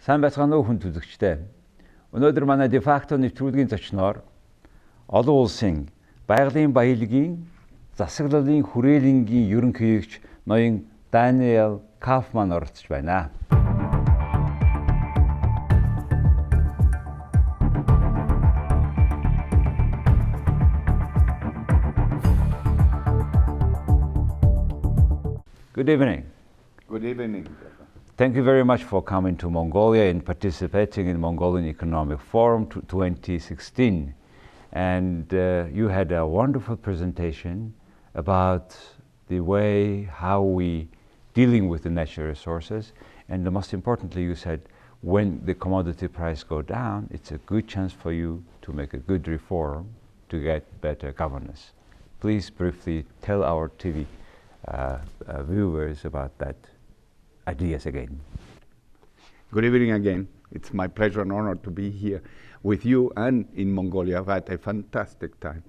Сайн байцгаана уу хүн үзэгчдээ. Өнөөдөр манай de facto нэвтрүүлгийн зочноор Олон улсын Байгалийн Баялгийн Засаглалын Хүрээлэнгийн ерөнхийлөгч ноён Даниэл Кауфманн оролцож байна. Good evening. Good evening. Thank you very much for coming to Mongolia and participating in Mongolian Economic Forum 2016. And you had a wonderful presentation about the way how we dealing with the natural resources. And the most importantly, you said when the commodity price go down, it's a good chance for you to make a good reform to get better governance. Please briefly tell our TV viewers about that ideas again. Good evening again. It's my pleasure and honor to be here with you and in Mongolia. I've had a fantastic time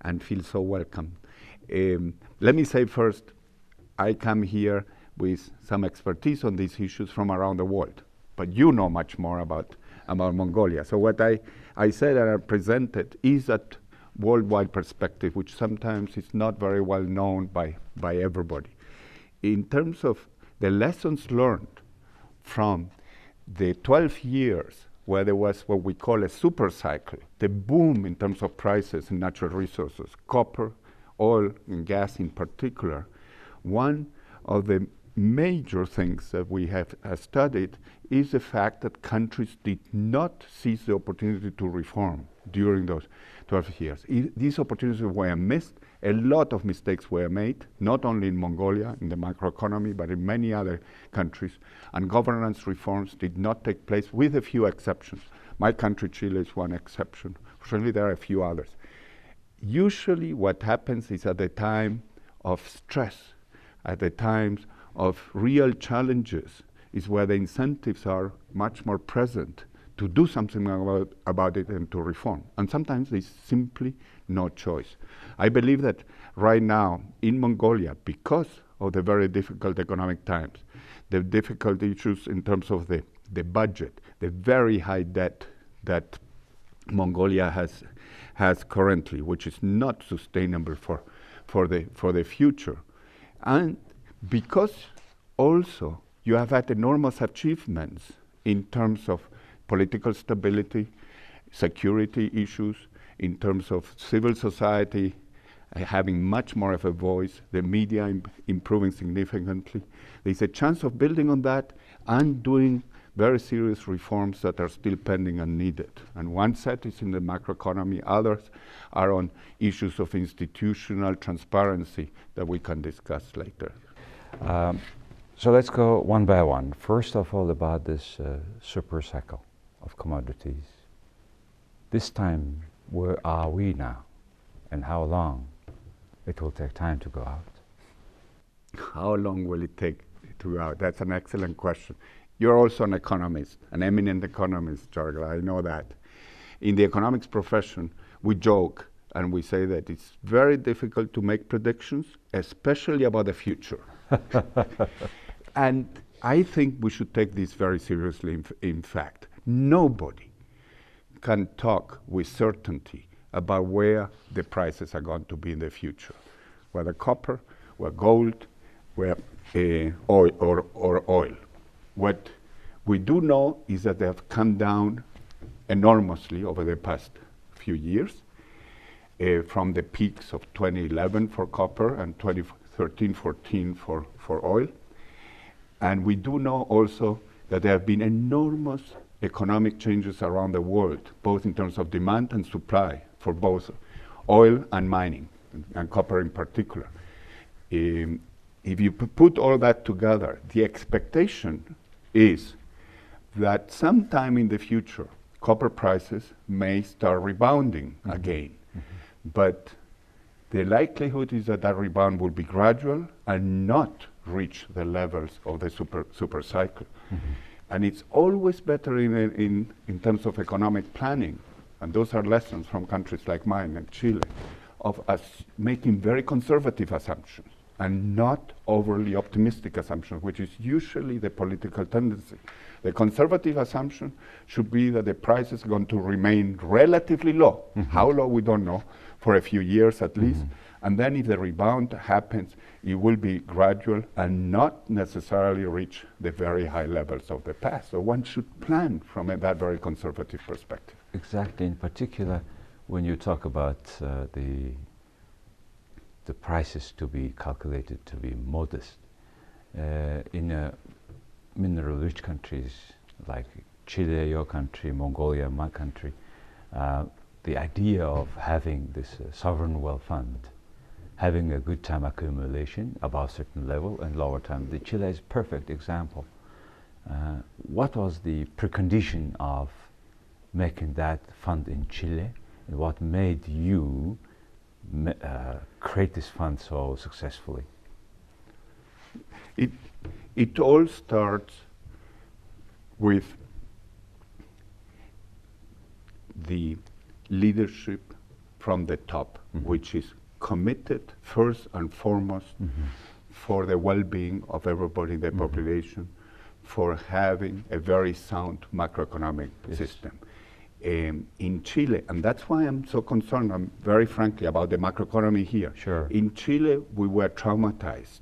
and feel so welcome. Let me say first, I come here with some expertise on these issues from around the world, but you know much more about Mongolia. So what I said and I presented is that worldwide perspective, which sometimes is not very well known by everybody. In terms of the lessons learned from the 12 years where there was what we call a super cycle, the boom in terms of prices in natural resources, copper, oil, and gas in particular, one of the major things that we have studied is the fact that countries did not seize the opportunity to reform during those 12 years. These opportunities were missed. A lot of mistakes were made, not only in Mongolia, in the macroeconomy, but in many other countries. And governance reforms did not take place, with a few exceptions. My country, Chile, is one exception. Certainly, there are a few others. Usually, what happens is at the time of stress, at the times of real challenges, is where the incentives are much more present to do something about it and to reform. And sometimes there's simply no choice. I believe that right now in Mongolia, because of the very difficult economic times, the difficult issues in terms of the budget, the very high debt that Mongolia has currently, which is not sustainable for the future. And because also you have had enormous achievements in terms of political stability, security issues, in terms of civil society having much more of a voice, the media improving significantly. There's a chance of building on that and doing very serious reforms that are still pending and needed. And one set is in the macroeconomy, others are on issues of institutional transparency that we can discuss later. So let's go one by one. First of all, about this super cycle of commodities. This time, where are we now, and how long it will take time to go out? How long will it take to go out? That's an excellent question. You're also an economist, an eminent economist, Jargal, I know that. In the economics profession, we joke and we say that it's very difficult to make predictions, especially about the future. And I think we should take this very seriously. In fact, nobody can talk with certainty about where the prices are going to be in the future, whether copper, whether gold, whether oil or oil. What we do know is that they have come down enormously over the past few years, from the peaks of 2011 for copper and 2013-14 for oil. And we do know also that there have been enormous economic changes around the world, both in terms of demand and supply for both oil and mining, and copper in particular. If you put all that together, the expectation is that sometime in the future, copper prices may start rebounding again. But the likelihood is that that rebound will be gradual and not reach the levels of the super cycle. And it's always better in terms of economic planning, and those are lessons from countries like mine and Chile, of us making very conservative assumptions. and not overly optimistic assumptions, which is usually the political tendency. The conservative assumption should be that the price is going to remain relatively low. How low, we don't know, for a few years at least. And then if the rebound happens, it will be gradual and not necessarily reach the very high levels of the past. So one should plan from that very conservative perspective. Exactly. In particular, when you talk about the prices to be calculated to be modest, in mineral-rich countries like Chile, your country, Mongolia, my country, the idea of having this sovereign wealth fund, having a good time accumulation above a certain level and lower time. The Chile is a perfect example. What was the precondition of making that fund in Chile, and what made you create this fund so successfully? It all starts with the leadership from the top, which is committed first and foremost for the well-being of everybody in the population, for having a very sound macroeconomic system. In Chile, and that's why I'm so concerned, very frankly, about the macroeconomy here. Sure. In Chile, we were traumatized.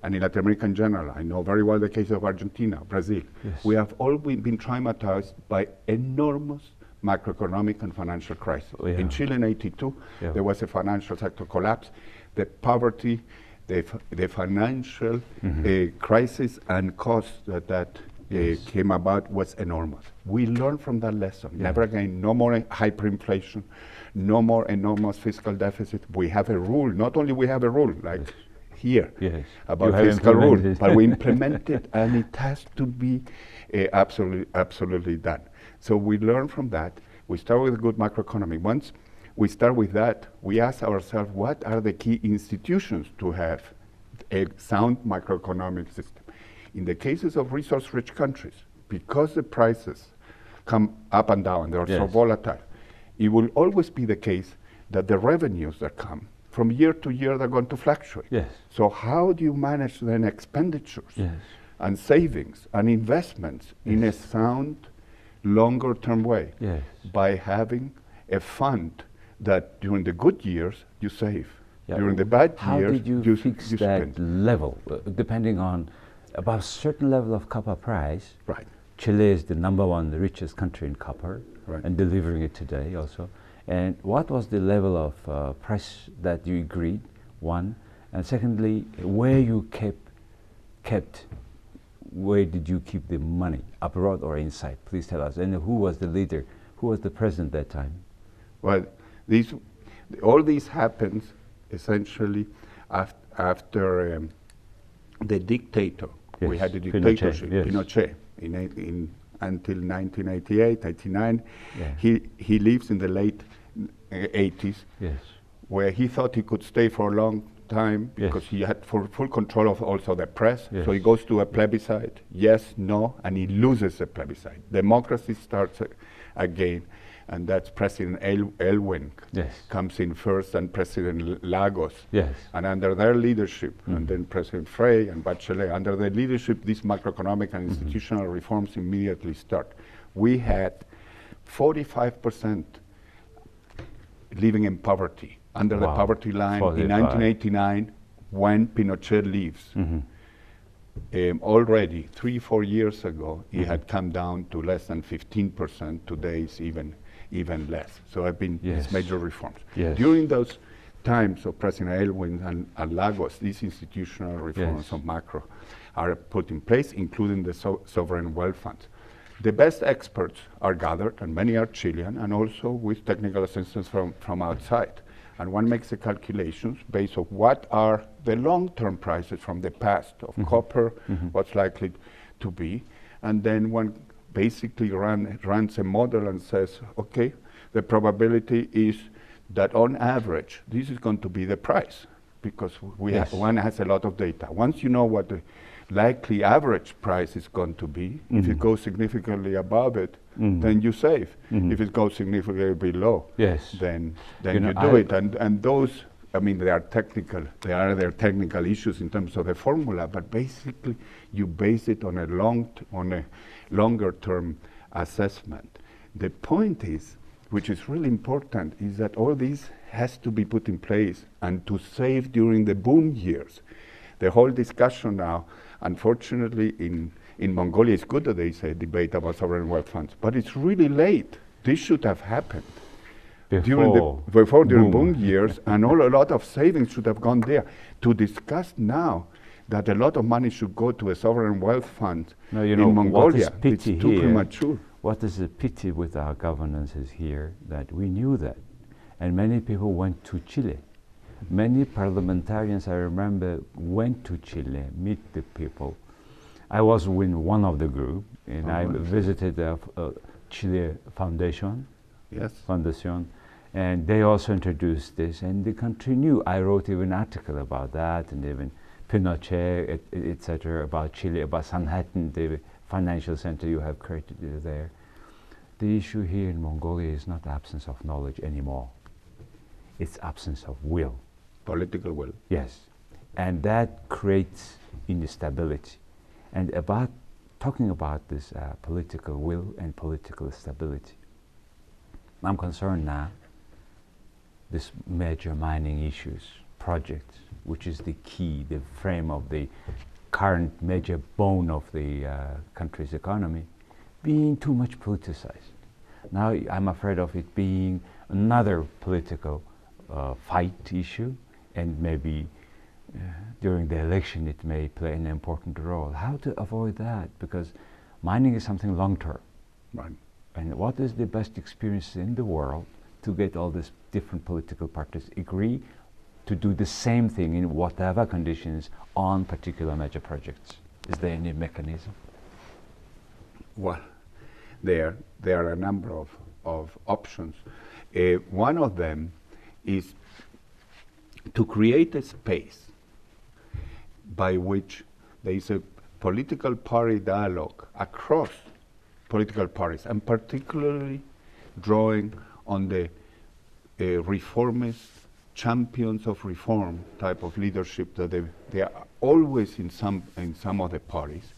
And in Latin America in general, I know very well the case of Argentina, Brazil. Yes. We have all been traumatized by enormous macroeconomic and financial crisis. Yeah. In Chile in '82, there was a financial sector collapse. The poverty, the financial crisis and cost that came about was enormous. We learned from that lesson. Never again, no more hyperinflation, no more enormous fiscal deficit. We have a rule. Not only we have a rule, like here, about fiscal rule, but we implement it, and it has to be absolutely done. So we learn from that. We start with a good macroeconomy. Once we start with that, we ask ourselves, what are the key institutions to have a sound macroeconomic system? In the cases of resource-rich countries, because the prices come up and down, they're so volatile, it will always be the case that the revenues that come from year to year, they're going to fluctuate. So how do you manage then expenditures and savings and investments in a sound, longer-term way? By having a fund that during the good years, you save. During the bad years, how did you fix that spend. level, depending on about a certain level of copper price? Right. Chile is the #1 richest country in copper, and delivering it today also. And what was the level of price that you agreed, one? And secondly, where you kept, where did you keep the money, abroad or inside? Please tell us. And who was the leader? Who was the president that time? Well, all this happens essentially after the dictator. We had the dictatorship, Pinochet, until 1988, 89. He lives in the late 80s, where he thought he could stay for a long time because he had full control of also the press. So he goes to a plebiscite, yes, no, and he loses the plebiscite. Democracy starts again, and that's President Elwin comes in first, and President Lagos. And under their leadership, and then President Frey and Bachelet, under their leadership, these macroeconomic and institutional reforms immediately start. We had 45% living in poverty, under the poverty line in 1989 when Pinochet leaves. Already 3-4 years ago, it had come down to less than 15%. Today it's even less. So I've been these major reforms. During those times of President Elwin and Lagos, these institutional reforms of macro are put in place, including the sovereign wealth funds. The best experts are gathered, and many are Chilean, and also with technical assistance from outside. And one makes the calculations based on what are the long-term prices from the past of copper, what's likely to be, and then one basically runs a model and says, okay, the probability is that on average, this is going to be the price, because one has a lot of data. Once you know what the likely average price is going to be, if it goes significantly above it, then you save. If it goes significantly below, then you do it. And those I mean, there are their technical issues in terms of the formula, but basically you base it on a longer term assessment. The point is, which is really important, is that all this has to be put in place and to save during the boom years. The whole discussion now, unfortunately, in Mongolia, it's good that there is a debate about sovereign wealth funds, but it's really late. This should have happened during boom years, and a lot of savings should have gone there. To discuss now that a lot of money should go to a sovereign wealth fund in Mongolia, it's too premature. What is the pity with our governance is here that we knew that, and many people went to Chile. Many parliamentarians, I remember, went to Chile, meet the people. I was with one of the group, and I visited the Chile Foundation. Yes. Foundation, and they also introduced this, and the country knew. I wrote even an article about that, and even Pinochet, etc., about Chile, about Sanhattan, the financial center you have created there. The issue here in Mongolia is not absence of knowledge anymore. It's absence of will. Political will. Yes, and that creates instability. And talking about this political will and political stability, I'm concerned now, this major mining issues, projects, which is the key, the frame of the current major bone of the country's economy, being too much politicized. Now I'm afraid of it being another political fight issue, and maybe during the election it may play an important role. How to avoid that? Because mining is something long-term. Right. And what is the best experience in the world to get all these different political parties agree to do the same thing in whatever conditions on particular major projects? Is there any mechanism? Well, there are a number of options. One of them is to create a space by which there is a political party dialogue across political parties, and particularly drawing on the reformist champions of reform type of leadership that they are always in some of the parties.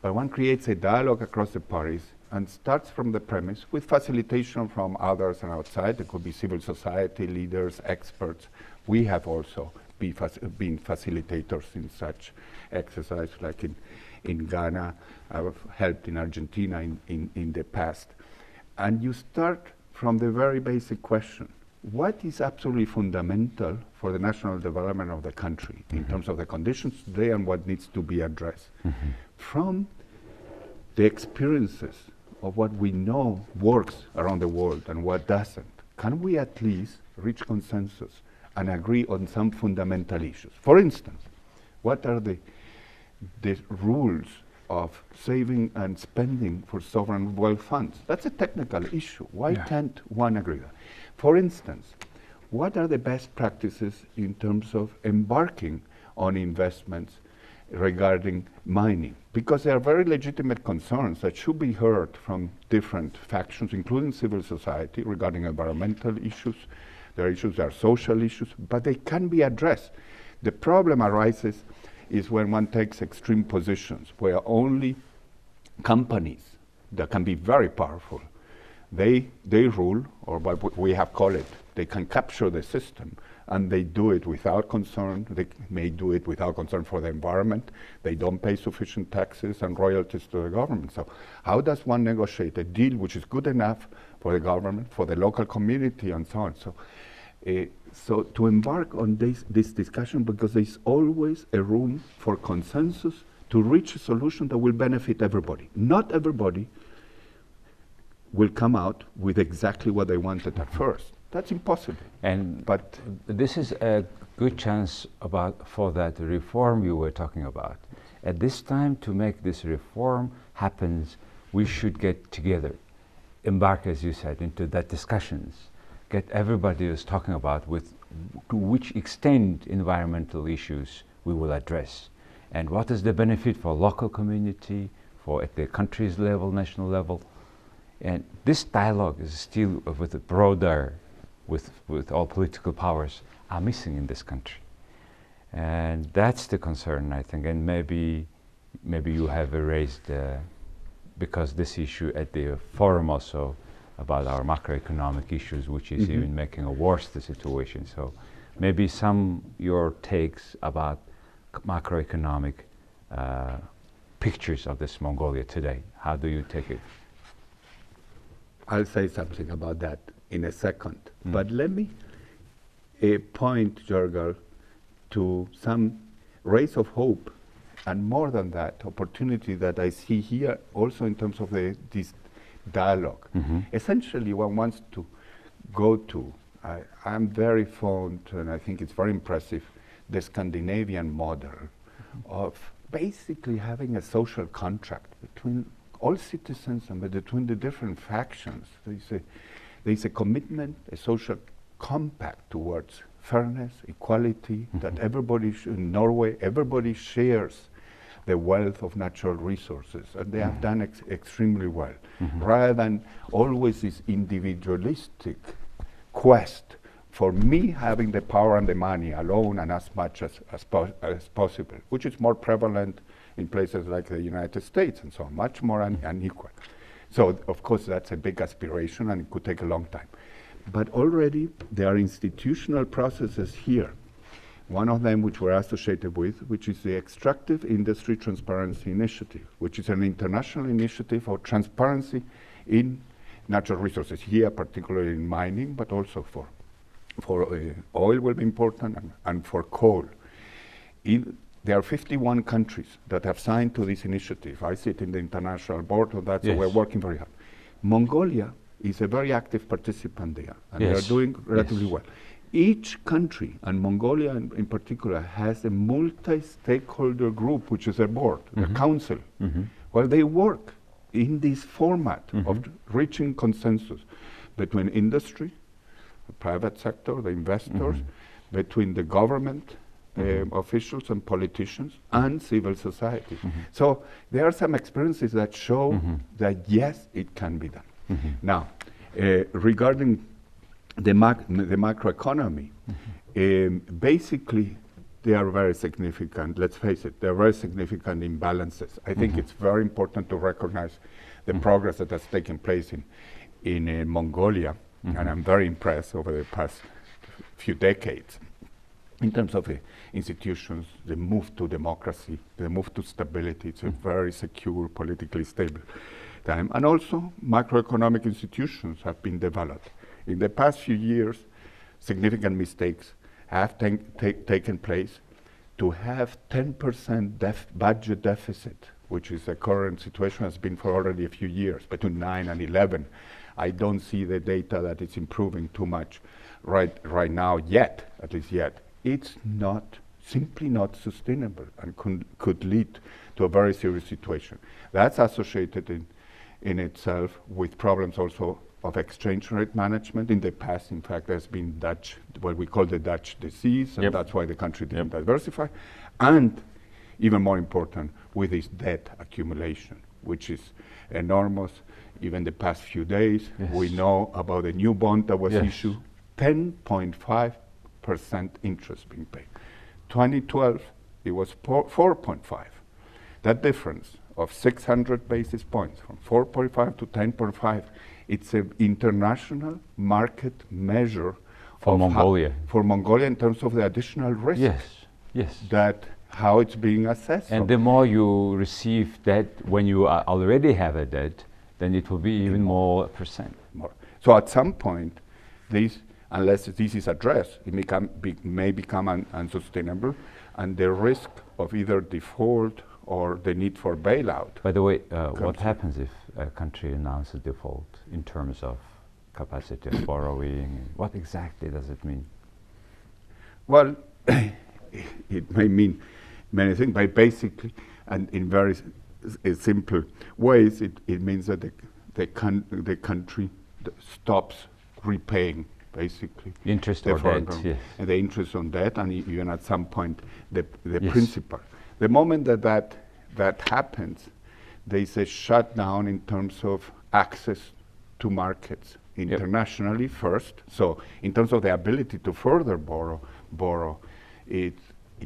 But one creates a dialogue across the parties and starts from the premise with facilitation from others and outside. There could be civil society leaders, experts. We have also been facilitators in such exercise, like in Ghana. I've helped in Argentina in the past. And you start from the very basic question: what is absolutely fundamental for the national development of the country in terms of the conditions today and what needs to be addressed? From the experiences of what we know works around the world and what doesn't, can we at least reach consensus and agree on some fundamental issues? For instance, what are the rules of saving and spending for sovereign wealth funds? That's a technical issue. Why can't one agree? For instance, what are the best practices in terms of embarking on investments regarding mining? Because there are very legitimate concerns that should be heard from different factions, including civil society, regarding environmental issues. There are issues, there are social issues, but they can be addressed. The problem arises is when one takes extreme positions, where only companies that can be very powerful, they rule, or what we have called it, they can capture the system, and they do it without concern. They may do it without concern for the environment. They don't pay sufficient taxes and royalties to the government. So how does one negotiate a deal which is good enough for the government, for the local community, and so on? So to embark on this discussion, because there's always a room for consensus to reach a solution that will benefit everybody. Not everybody will come out with exactly what they wanted at first. That's impossible. But this is a good chance for that reform you were talking about. At this time, to make this reform happen, we should get together, embark, as you said, into that discussions, get everybody who's talking about to which extent environmental issues we will address, and what is the benefit for local community, for at the country's level, national level. And this dialogue is still with a broader with all political powers are missing in this country. And that's the concern, I think, and maybe you have raised, because this issue at the forum also, about our macroeconomic issues, which is even making a worse the situation. So maybe your takes about macroeconomic pictures of this Mongolia today. How do you take it? I'll say something about that in a second. But let me point, Jörgel, to some rays of hope, and more than that, opportunity that I see here also in terms of this dialogue. Essentially, one wants to go to, I'm very fond, and I think it's very impressive, the Scandinavian model of basically having a social contract between all citizens and between the different factions. There's a commitment, a social compact towards fairness, equality, that everybody in Norway, everybody shares the wealth of natural resources, and they have done extremely well, rather than always this individualistic quest for me having the power and the money alone and as much as possible, which is more prevalent in places like the United States and so on, much more unequal. So, of course, that's a big aspiration and it could take a long time. But already there are institutional processes here. One of them which we're associated with, which is the Extractive Industry Transparency Initiative, which is an international initiative for transparency in natural resources, here particularly in mining, but also for oil will be important, and for coal. There are 51 countries that have signed to this initiative. I sit in the international board of that, so we're working very hard. Mongolia is a very active participant there, and they are doing relatively well. Each country, and Mongolia in particular, has a multi-stakeholder group, which is a board, a council, where they work in this format of reaching consensus between industry, the private sector, the investors, between the government officials and politicians, and civil society. So there are some experiences that show that yes, it can be done. Now, regarding the macroeconomy, basically they are very significant. Let's face it, there are very significant imbalances. I think it's very important to recognize the progress that has taken place in Mongolia, and I'm very impressed over the past few decades in terms of the institutions, the move to democracy, the move to stability. It's a very secure, politically stable time. And also, macroeconomic institutions have been developed. In the past few years, significant mistakes have taken place. To have 10% budget deficit, which is the current situation, has been for already a few years, between 9 and 11. I don't see the data that it's improving too much right now yet, at least yet. It's simply not sustainable and could lead to a very serious situation. That's associated in itself with problems also of exchange rate management. In the past, in fact, there's been what we call the Dutch disease, and that's why the country didn't diversify. And even more important, with this debt accumulation, which is enormous. Even the past few days, we know about a new bond that was issued, 10.5% interest being paid. 2012, it was 4.5. That difference of 600 basis points, from 4.5 to 10.5, it's an international market measure for Mongolia. For Mongolia, in terms of the additional risk. That how it's being assessed. And the more you receive debt when you already have a debt, then it will be even more percent. So at some point, unless this is addressed, it may become unsustainable, and the risk of either default or the need for bailout. By the way, what happens if a country announces default in terms of capacity of borrowing? What exactly does it mean? Well, it may mean many things, but basically, and in very simple ways, it means that the country stops repaying, basically, interest or debt, and the interest on debt, and even at some point the principal. The moment that happens, there is a shutdown in terms of access to markets internationally first. So in terms of the ability to further borrow, it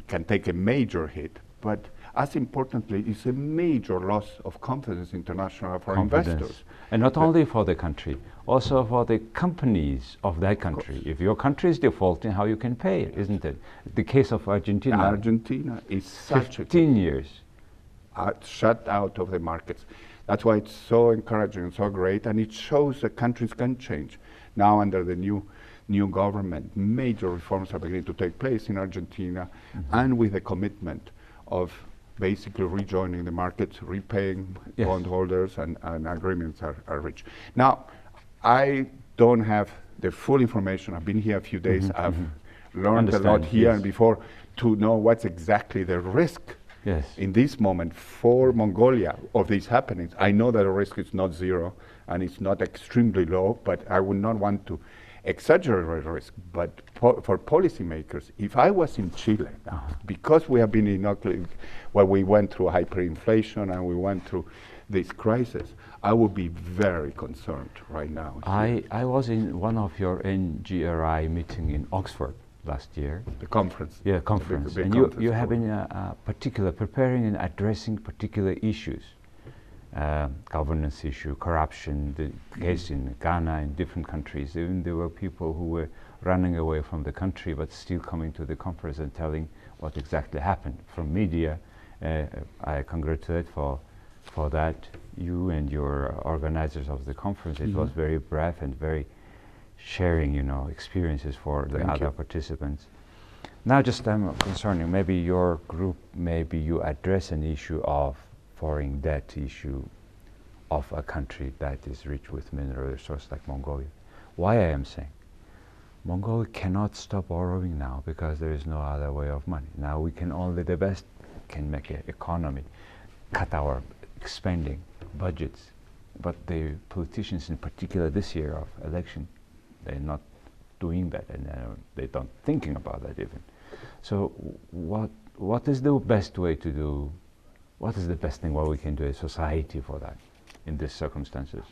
can take a major hit. But as importantly, it's a major loss of confidence international for investors. And not only for the country, also for the companies of that country. If your country is defaulting, how you can pay, isn't it? The case of Argentina. Argentina is such 15 years. Shut out of the markets. That's why it's so encouraging and so great, and it shows that countries can change. Now under the new government, major reforms are beginning to take place in Argentina, and with the commitment of basically rejoining the markets, repaying bondholders, and agreements are reached. Now, I don't have the full information. I've been here a few days. I've learned a lot here and before to know what's exactly the risk in this moment for Mongolia of these happenings. I know that the risk is not zero and it's not extremely low, but I would not want to exaggerate the risk. But for policymakers, if I was in Chile, because we have been inoculated, well, we went through hyperinflation and we went through this crisis, I would be very concerned right now. I was in one of your NGRI meeting in Oxford last year. The conference. Yeah, conference. Big and conference you have been preparing and addressing particular issues. Governance issue, corruption, the case in Ghana and different countries. Even there were people who were running away from the country but still coming to the conference and telling what exactly happened. From media, I congratulate for that, you and your organizers of the conference. It was very brave and very sharing, experiences for the other participants. Now just I'm concerning, maybe your group, maybe you address an issue of foreign debt issue of a country that is rich with mineral resources like Mongolia. Why I am saying, Mongolia cannot stop borrowing now because there is no other way of money. Now we can only, the best can make an economy, cut our expanding budgets, but the politicians in particular this year of election, they're not doing that, and they don't thinking about that even. So what is the best way to do? What is the best thing what we can do as society for that in these circumstances?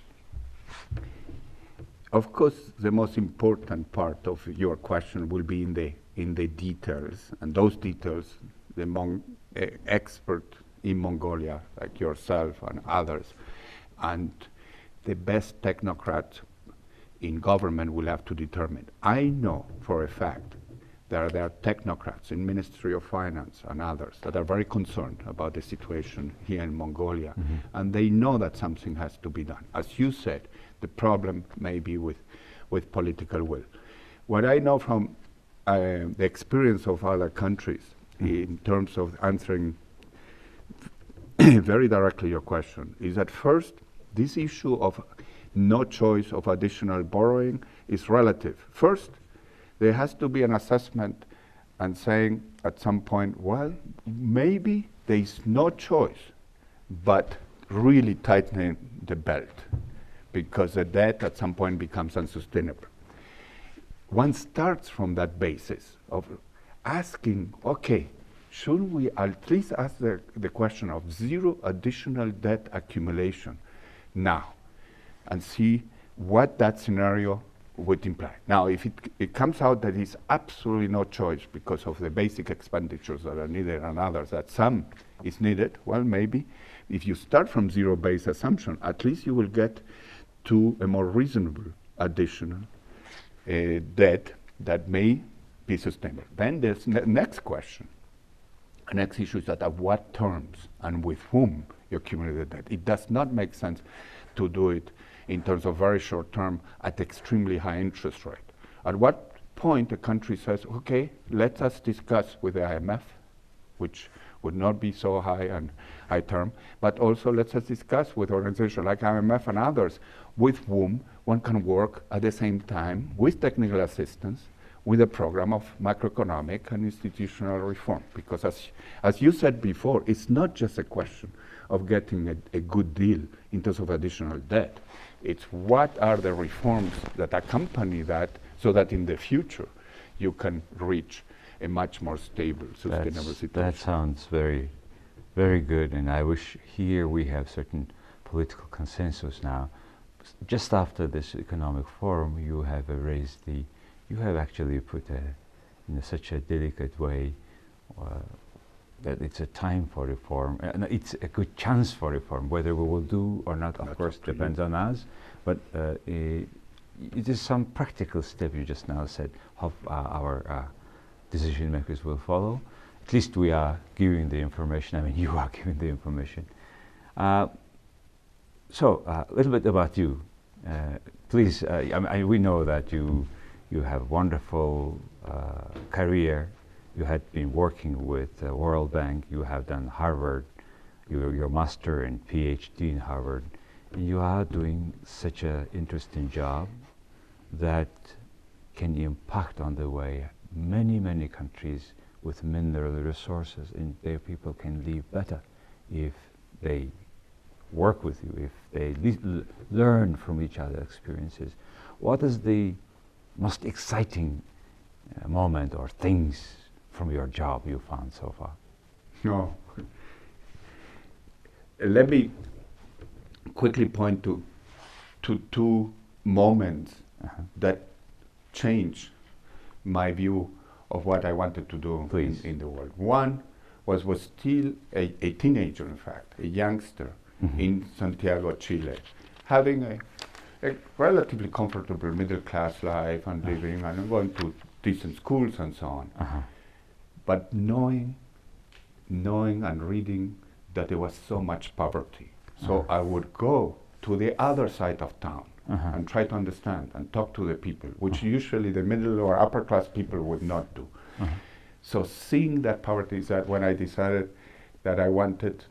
Of course, the most important part of your question will be in the details, and those details, the expert in Mongolia, like yourself and others, and the best technocrats in government will have to determine. I know for a fact there are technocrats in Ministry of Finance and others that are very concerned about the situation here in Mongolia, and they know that something has to be done. As you said, the problem may be with political will. What I know from the experience of other countries in terms of answering very directly your question is that first, this issue of no choice of additional borrowing is relative. First, there has to be an assessment and saying at some point, well, maybe there is no choice but really tightening the belt because the debt at some point becomes unsustainable. One starts from that basis of asking, okay, shouldn't we at least ask the question of zero additional debt accumulation now and see what that scenario would imply. Now, if it comes out that it's absolutely no choice because of the basic expenditures that are needed and others, that some is needed, well, maybe if you start from zero-based assumption, at least you will get to a more reasonable additional debt that may be sustainable. Then there's next question. The next issue is that at what terms and with whom you accumulate the debt. It does not make sense to do it in terms of very short term at extremely high interest rate. At what point the country says, okay, let us discuss with the IMF, which would not be so high and high term, but also let us discuss with organizations like IMF and others with whom one can work at the same time with technical assistance with a program of macroeconomic and institutional reform. Because as you said before, it's not just a question of getting a good deal in terms of additional debt. It's what are the reforms that accompany that so that in the future you can reach a much more stable, sustainable situation. That sounds very, very good, and I wish here we have certain political consensus now, just after this economic forum, you have you have actually put in such a delicate way that it's a time for reform. And it's a good chance for reform. Whether we will do or not, of course, depends on us. But it is some practical step you just now said how our decision makers will follow. At least we are giving the information. I mean, you are giving the information. So a little bit about you. Please, we know that you have wonderful career. You had been working with the World Bank. You have done Harvard. Your master and PhD in Harvard. And you are doing such an interesting job that can impact on the way many countries with mineral resources and their people can live better if they work with you, if they learn from each other's experiences. What is the most exciting moment or things from your job you found so far? No. Let me quickly point to two moments that changed my view of what I wanted to do in the world. One was still a teenager, in fact, a youngster in Santiago, Chile, having a relatively comfortable middle-class life and living and going to decent schools and so on. But knowing and reading that there was so much poverty. So I would go to the other side of town and try to understand and talk to the people, which usually the middle or upper class people would not do. So seeing that poverty is that when I decided that I wanted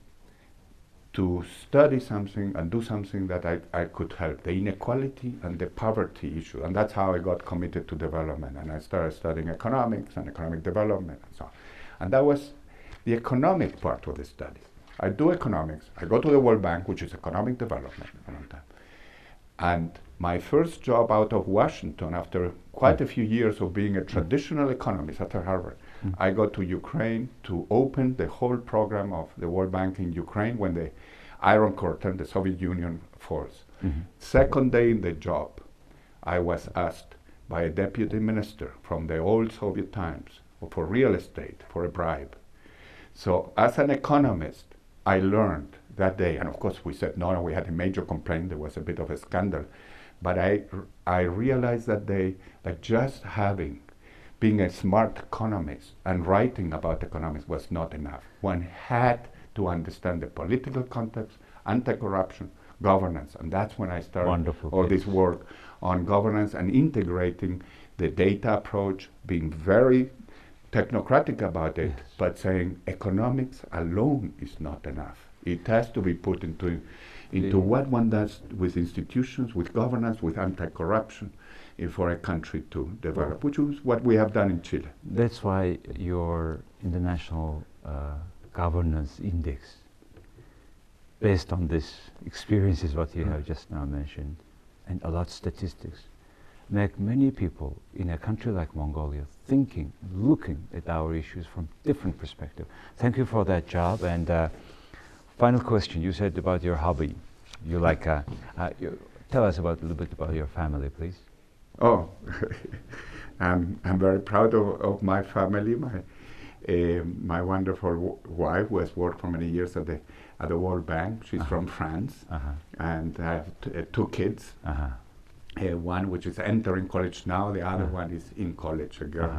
to study something and do something that I could help, the inequality and the poverty issue. And that's how I got committed to development. And I started studying economics and economic development and so on. And that was the economic part of the study. I do economics. I go to the World Bank, which is economic development. And my first job out of Washington, after quite a few years of being a traditional economist after Harvard, I got to Ukraine to open the whole program of the World Bank in Ukraine when the Iron Curtain, the Soviet Union, falls. Second day in the job, I was asked by a deputy minister from the old Soviet times for real estate, for a bribe. So as an economist, I learned that day, and of course we said no, we had a major complaint, there was a bit of a scandal, but I realized that day that just being a smart economist and writing about economics was not enough. One had to understand the political context, anti-corruption, governance, and that's when I started all this work on governance and integrating the data approach, being very technocratic about it, but saying economics alone is not enough. It has to be put into what one does with institutions, with governance, with anti-corruption, for a country to develop, which is what we have done in Chile. That's why your international governance index, based on this experiences, what you have just now mentioned, and a lot of statistics, make many people in a country like Mongolia thinking, looking at our issues from different perspective. Thank you for that job. And final question, you said about your hobby. You like, tell us a little bit about your family, please. Oh, I'm very proud of my family. My wonderful wife, who has worked for many years at the World Bank. She's from France, and I have two kids. One which is entering college now, the other one is in college, a girl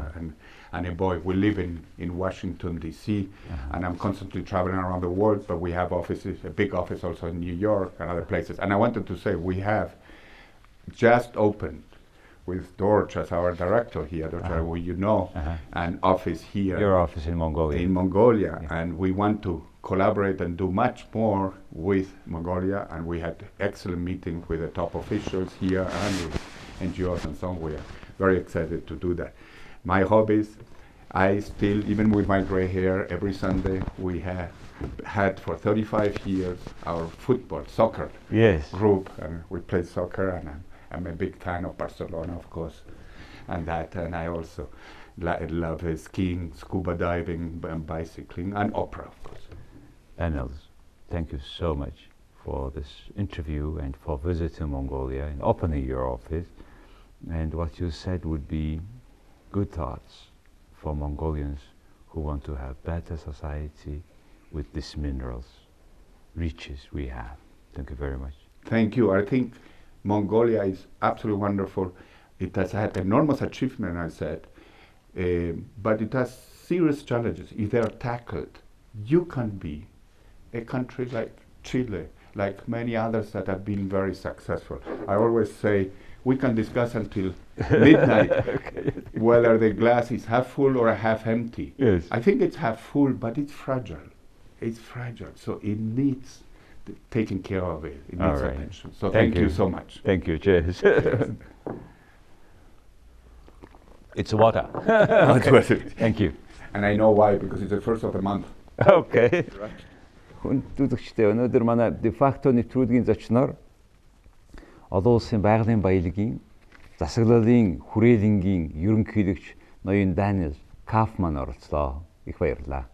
and a boy. We live in Washington, D.C., and I'm constantly traveling around the world, but we have offices, a big office also in New York and other places. And I wanted to say we have just opened with Dorch as our director here, who you know, an office here. Your office in Mongolia. In Mongolia, and we want to collaborate and do much more with Mongolia, and we had excellent meetings with the top officials here and with NGOs and so on. We are very excited to do that. My hobbies, I still, even with my gray hair, every Sunday we have had for 35 years our soccer group, and we play soccer, and I'm a big fan of Barcelona, of course, and I also love skiing, scuba diving, and bicycling, and opera, of course. Daniel, thank you so much for this interview and for visiting Mongolia and opening your office. And what you said would be good thoughts for Mongolians who want to have better society with these minerals, riches we have. Thank you very much. Thank you. I think Mongolia is absolutely wonderful. It has had enormous achievement, I said, but it has serious challenges. If they are tackled, you can be a country like Chile, like many others that have been very successful. I always say we can discuss until midnight whether the glass is half full or half empty. Yes. I think it's half full, but it's fragile. It's fragile, so it needs taking care of it. It needs attention. So thank you so much. Thank you. Cheers. It's water. Thank you. And I know why, because it's the first of the month. Okay. Хүн үзэгчдээ өнөөдөр манай de facto нэвтрүүлгийн зочноор Олон улсын Байгалийн Баялгийн Засаглалын Хүрээлэнгийн ерөнхийлөгч ноён Даниэл Кауфманн оролцлоо. Их баярлалаа.